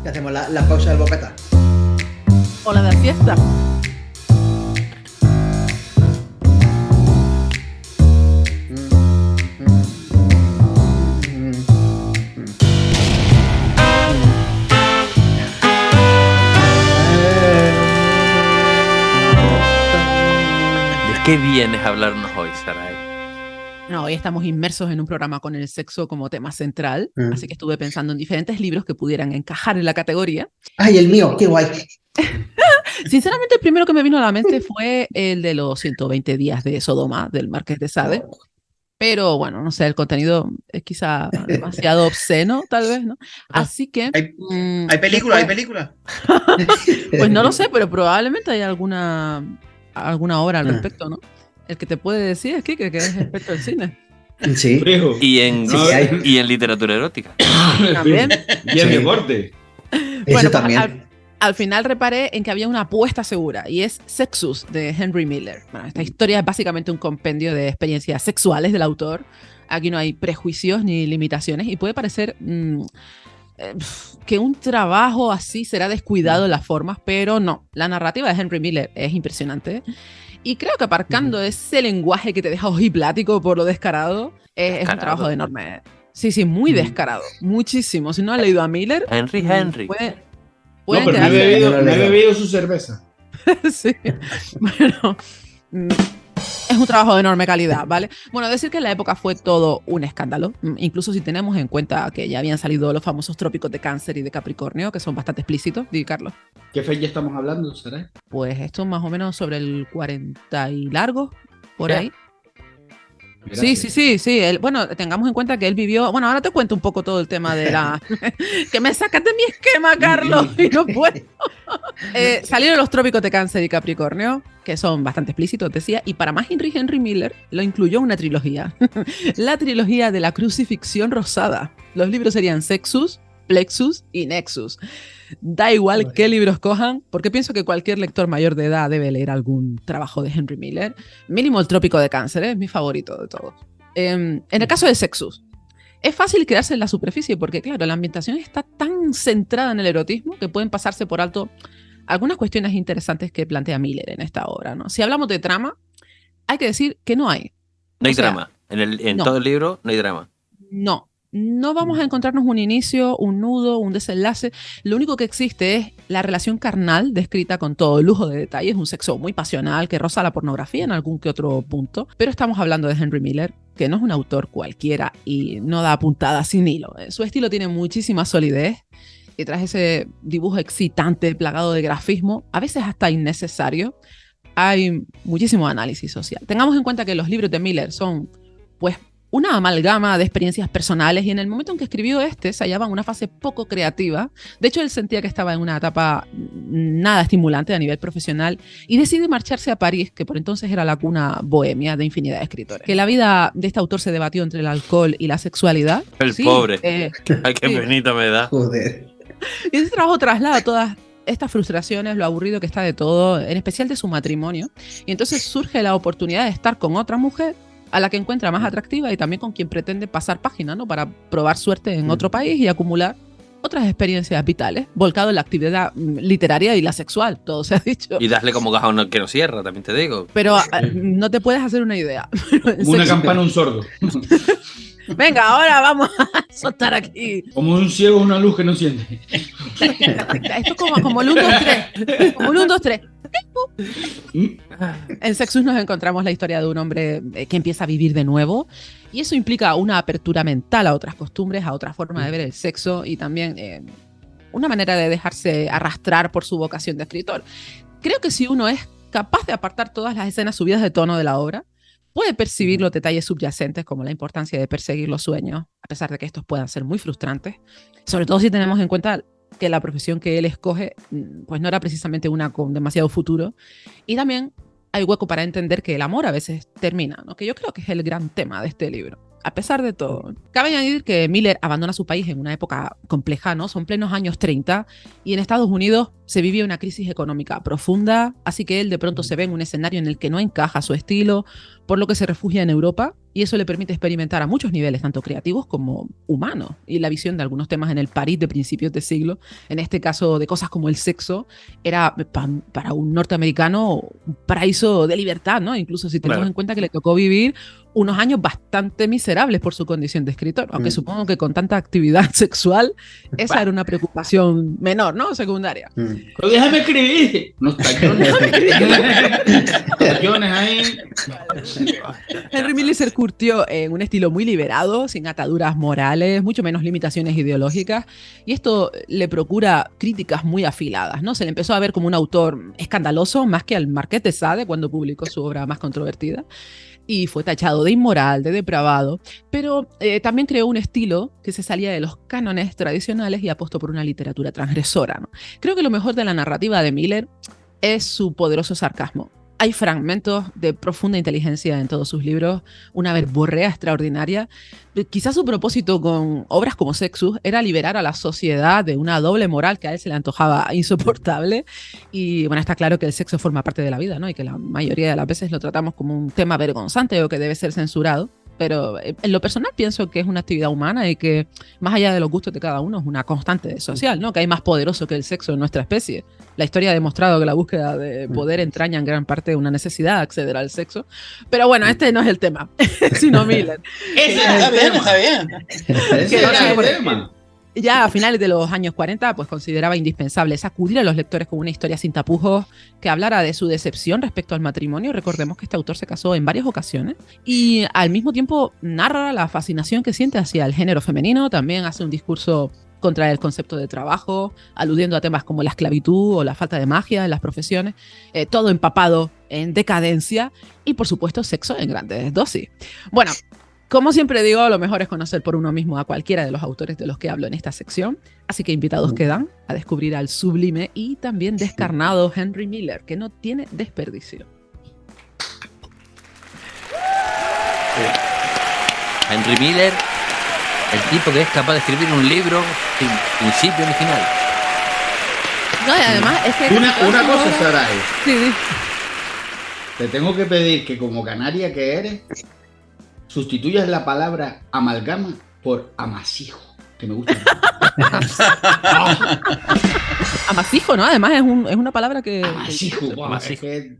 Que hacemos la pausa del bocata. O la de fiesta. ¿De qué vienes a hablarnos hoy, Saray? No, hoy estamos inmersos en un programa con el sexo como tema central, así que estuve pensando en diferentes libros que pudieran encajar en la categoría. ¡Ay, el mío! ¡Qué guay! Sinceramente, el primero que me vino a la mente fue el de los 120 días de Sodoma, del Marqués de Sade. Pero bueno, no sé, el contenido es quizá demasiado obsceno, tal vez, ¿no? Así que... ¿Hay película? ¿Hay película? Pues no lo sé, pero probablemente hay alguna obra al respecto, ¿no? El que te puede decir es Kike, que es experto en cine. Sí. Y en literatura erótica. También. Y en deporte. Bueno, también. Al final reparé en que había una apuesta segura, y es Sexus, de Henry Miller. Bueno, esta historia es básicamente un compendio de experiencias sexuales del autor. Aquí no hay prejuicios ni limitaciones, y puede parecer que un trabajo así será descuidado en las formas, pero no. La narrativa de Henry Miller es impresionante. Y creo que aparcando ese lenguaje que te deja ojiplático por lo descarado, es un trabajo enorme. Sí, muy descarado. Muchísimo. Si no has leído a Miller... Henry. No, pero no he bebido su cerveza. Sí. Bueno, es un trabajo de enorme calidad, ¿vale? Bueno, decir que en la época fue todo un escándalo, incluso si tenemos en cuenta que ya habían salido los famosos trópicos de Cáncer y de Capricornio, que son bastante explícitos, di Carlos. ¿Qué fecha estamos hablando, Saray? Pues esto más o menos sobre el 40 y largo, por ahí. Gracias. Sí. Bueno, tengamos en cuenta que él vivió... Bueno, ahora te cuento un poco todo el tema de la... que me sacas de mi esquema, Carlos, y no puedo. Salieron los trópicos de Cáncer y Capricornio, que son bastante explícitos, decía, y para más Henry Miller lo incluyó en una trilogía. La trilogía de la crucifixión rosada. Los libros serían Sexus, Plexus y Nexus. Da igual qué libros cojan, porque pienso que cualquier lector mayor de edad debe leer algún trabajo de Henry Miller. Mínimo el Trópico de Cáncer, es mi favorito de todos. En el caso de Sexus, es fácil quedarse en la superficie porque, claro, la ambientación está tan centrada en el erotismo que pueden pasarse por alto algunas cuestiones interesantes que plantea Miller en esta obra, ¿no? Si hablamos de trama, hay que decir que no hay. No hay drama. En todo el libro no hay drama. No vamos a encontrarnos un inicio, un nudo, un desenlace. Lo único que existe es la relación carnal descrita con todo lujo de detalles, un sexo muy pasional que roza la pornografía en algún que otro punto. Pero estamos hablando de Henry Miller, que no es un autor cualquiera y no da puntadas sin hilo. Su estilo tiene muchísima solidez y tras ese dibujo excitante, plagado de grafismo, a veces hasta innecesario, hay muchísimo análisis social. Tengamos en cuenta que los libros de Miller son, pues, una amalgama de experiencias personales y en el momento en que escribió se hallaba en una fase poco creativa. De hecho, él sentía que estaba en una etapa nada estimulante a nivel profesional y decide marcharse a París, que por entonces era la cuna bohemia de infinidad de escritores. Que la vida de este autor se debatió entre el alcohol y la sexualidad. El pobre. Ay, qué penita me da. Joder. Y ese trabajo traslada todas estas frustraciones, lo aburrido que está de todo, en especial de su matrimonio. Y entonces surge la oportunidad de estar con otra mujer a la que encuentra más atractiva y también con quien pretende pasar página, ¿no? Para probar suerte en otro país y acumular otras experiencias vitales, volcado en la actividad literaria y la sexual, todo se ha dicho. Y darle como gaja a uno que no cierra, también te digo. Pero no te puedes hacer una idea. Una campana, un sordo. Venga, ahora vamos a soltar aquí. Como un ciego, una luz que no siente. Esto es como el 1, 2, 3. Como el 1, 2, 3. En Sexus nos encontramos la historia de un hombre que empieza a vivir de nuevo y eso implica una apertura mental a otras costumbres, a otra forma de ver el sexo y también una manera de dejarse arrastrar por su vocación de escritor. Creo que si uno es capaz de apartar todas las escenas subidas de tono de la obra, puede percibir los detalles subyacentes como la importancia de perseguir los sueños, a pesar de que estos puedan ser muy frustrantes, sobre todo si tenemos en cuenta que la profesión que él escoge pues no era precisamente una con demasiado futuro. Y también hay hueco para entender que el amor a veces termina, ¿no? Que yo creo que es el gran tema de este libro. A pesar de todo, cabe añadir que Miller abandona su país en una época compleja, ¿no? Son plenos años 30 y en Estados Unidos se vivía una crisis económica profunda, así que él de pronto se ve en un escenario en el que no encaja su estilo, por lo que se refugia en Europa y eso le permite experimentar a muchos niveles, tanto creativos como humanos. Y la visión de algunos temas en el París de principios de siglo, en este caso de cosas como el sexo, era para un norteamericano un paraíso de libertad, ¿no? Incluso si tenemos en cuenta que le tocó vivir unos años bastante miserables por su condición de escritor, aunque supongo que con tanta actividad sexual esa era una preocupación menor, ¿no? Secundaria. Pero déjame escribir. No tachones. Tachones ahí. Henry Miller se curtió en un estilo muy liberado, sin ataduras morales, mucho menos limitaciones ideológicas, y esto le procura críticas muy afiladas, ¿no? Se le empezó a ver como un autor escandaloso, más que al Marqués de Sade cuando publicó su obra más controvertida, y fue tachado de inmoral, de depravado, pero también creó un estilo que se salía de los cánones tradicionales y apostó por una literatura transgresora, ¿no? Creo que lo mejor de la narrativa de Miller es su poderoso sarcasmo. Hay fragmentos de profunda inteligencia en todos sus libros, una verborrea extraordinaria. Quizás su propósito con obras como Sexus era liberar a la sociedad de una doble moral que a él se le antojaba insoportable. Y bueno, está claro que el sexo forma parte de la vida, ¿no? Y que la mayoría de las veces lo tratamos como un tema vergonzante o que debe ser censurado. Pero en lo personal pienso que es una actividad humana y que más allá de los gustos de cada uno es una constante social, ¿no? Que hay más poderoso que el sexo en nuestra especie. La historia ha demostrado que la búsqueda de poder entraña en gran parte una necesidad de acceder al sexo. Pero bueno, este no es el tema, sino Miller. Ese está bien, está bien. Ese era el tema. Ya a finales de los años 40, pues consideraba indispensable sacudir a los lectores con una historia sin tapujos que hablara de su decepción respecto al matrimonio. Recordemos que este autor se casó en varias ocasiones y al mismo tiempo narra la fascinación que siente hacia el género femenino. También hace un discurso contra el concepto de trabajo, aludiendo a temas como la esclavitud o la falta de magia en las profesiones, todo empapado en decadencia y, por supuesto, sexo en grandes dosis. Bueno, como siempre digo, lo mejor es conocer por uno mismo a cualquiera de los autores de los que hablo en esta sección, así que invitados quedan a descubrir al sublime y también descarnado Henry Miller, que no tiene desperdicio. Henry Miller, el tipo que es capaz de escribir un libro sin principio ni final. No, y además es que... Una cosa, Saray. Sí. Te tengo que pedir que como canaria que eres, sustituyas la palabra amalgama por amasijo, que me gusta. Amasijo, ¿no? Además es una palabra que... Amasijo, Amasijo. es que